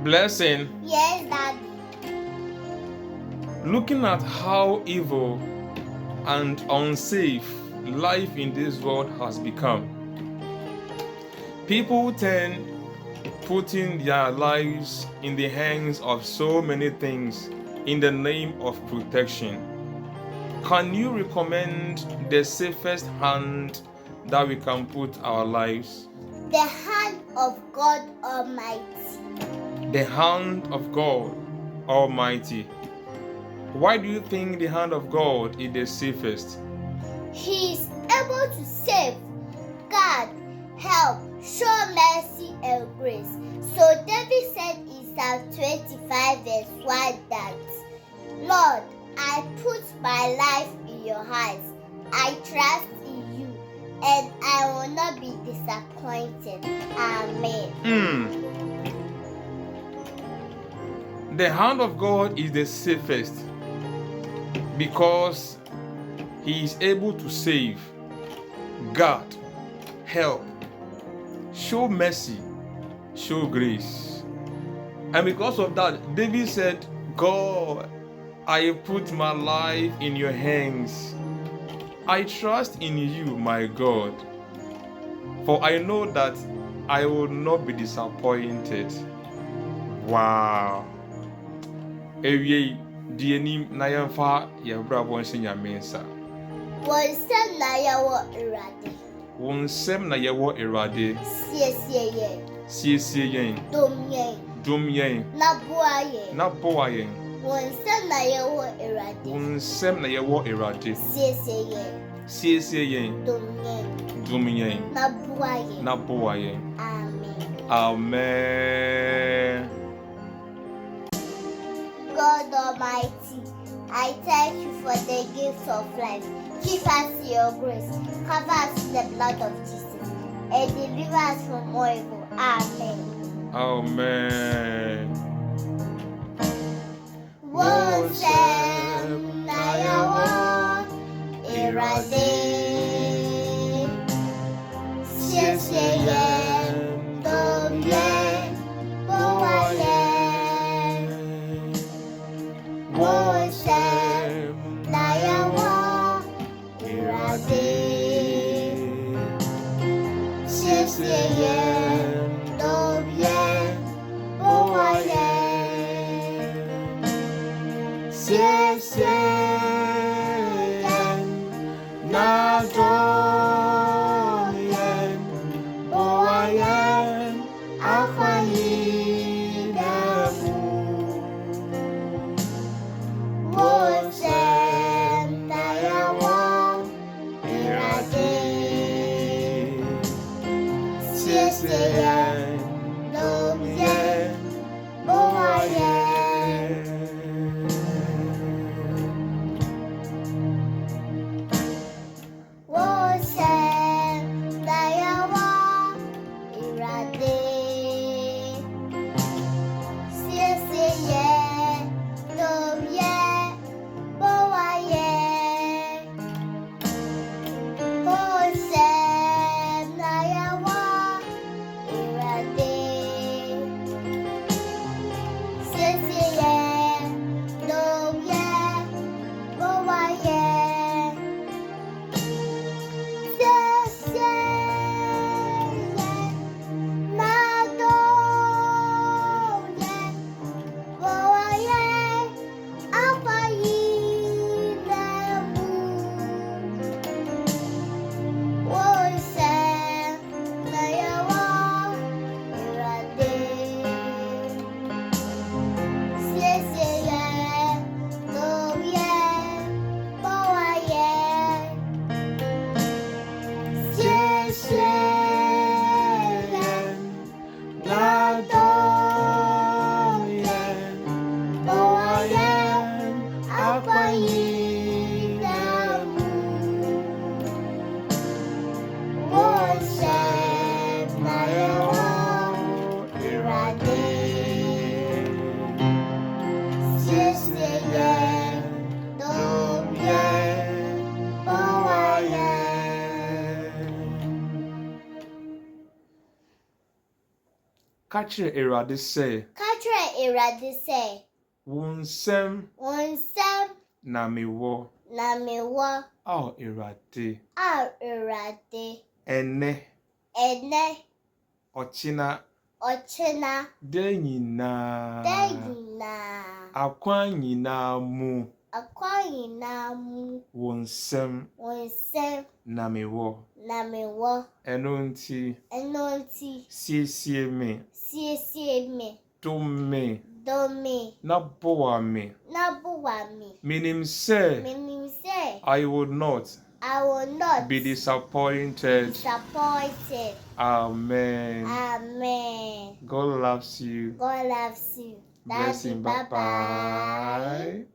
Blessing. Yes, Daddy. Looking at how evil and unsafe life in this world has become, people tend putting their lives in the hands of so many things in the name of protection. Can you recommend the safest hand that we can put our lives? The hand of God Almighty. The hand of God Almighty. Why do you think the hand of God is the safest? He is able to save, guard, help, show mercy and grace. So David said in Psalm 25 verse 1 that, Lord, I put my life in your hands. I trust in you and I will not be disappointed. Amen. The hand of God is the safest because He is able to save, guard, help, show mercy, show grace. And because of that, David said, God, I put my life in your hands. I trust in you, my God, for I know that I will not be disappointed. Wow. Ewie dienim na yɛmfa yɛbrabɔ nhyɛ Nyame nsa. Wonsam na yɛwɔ Awurade. Wo nsɛm na yɛwɔ Awurade. Siesie yɛn. Siesie yɛn. Dom yɛn. Dom yɛn. Na boa yɛn. Na boa yɛn. Wonsam na yɛwɔ Awurade. Wo nsɛm na yɛwɔ Awurade. Siesie yɛn. Siesie yɛn. Dom yɛn. Dom yɛn. Na boa yɛn. Na boa yɛn. Amen. Amen. God Almighty, I thank you for the gift of life. Keep us in your grace. Cover us in the blood of Jesus. And deliver us from all evil. Amen. Amen. Wonsam na yɛwɔ Awurade. Siesie yɛn. Dom yɛn. Boa yɛn. Wonsam na yɛwɔ Awurade. Siesie yɛn. Dom yɛn. Boa yɛn. Siesie yɛn. Na dom yɛn. Boa yɛn. Akwan nyinaa mu. Wonsam na yɛwɔ Awurade. Siesie yɛn. Dom yɛn. Boa yɛn. Wonsam na yɛwɔ Awurade. Siesie yɛn. Dom yɛn. Boa yɛn. Wonsam na yɛwɔ Awurade. Siesie yɛn. Dom yɛn. Boa yɛn. Siesie yɛn. Na dom yɛn. Boa yɛn. Akwan nyinaa mu. Wonsam na yɛwɔ Awurade. Siesie yɛn. Dom yɛn. Boa yɛn. Siesie yɛn. Na dom yɛn. Boa yɛn. Akwan nyinaa mu. Wonsam na yɛwɔ Awurade. Siesie yɛn. Dom yɛn. Boa yɛn. Ka kyerɛ Awurade sɛ, Ka kyerɛ Awurade sɛ, wo nsam wo nsam na mewɔ. na mewɔ. Ao Awurade, Awurade, ɛnɛ, ɛnɛ, ɔkyena, ɔkyena, da nyinaa, da nyinaa, akwan nyinaa mu, akwan nyinaa mu, wo nsam wo nsam na mewɔ. na mewɔ. Ɛno nti, Ɛno nti, siesie me, siesie me, dom me, dɔ me, na boa me. na boa me. Meaning say, Menim sɛ, I would not I will not be disappointed. disappointed. Amen. Amen. God loves you. God loves you. Blessing. Daddy, Bye bye.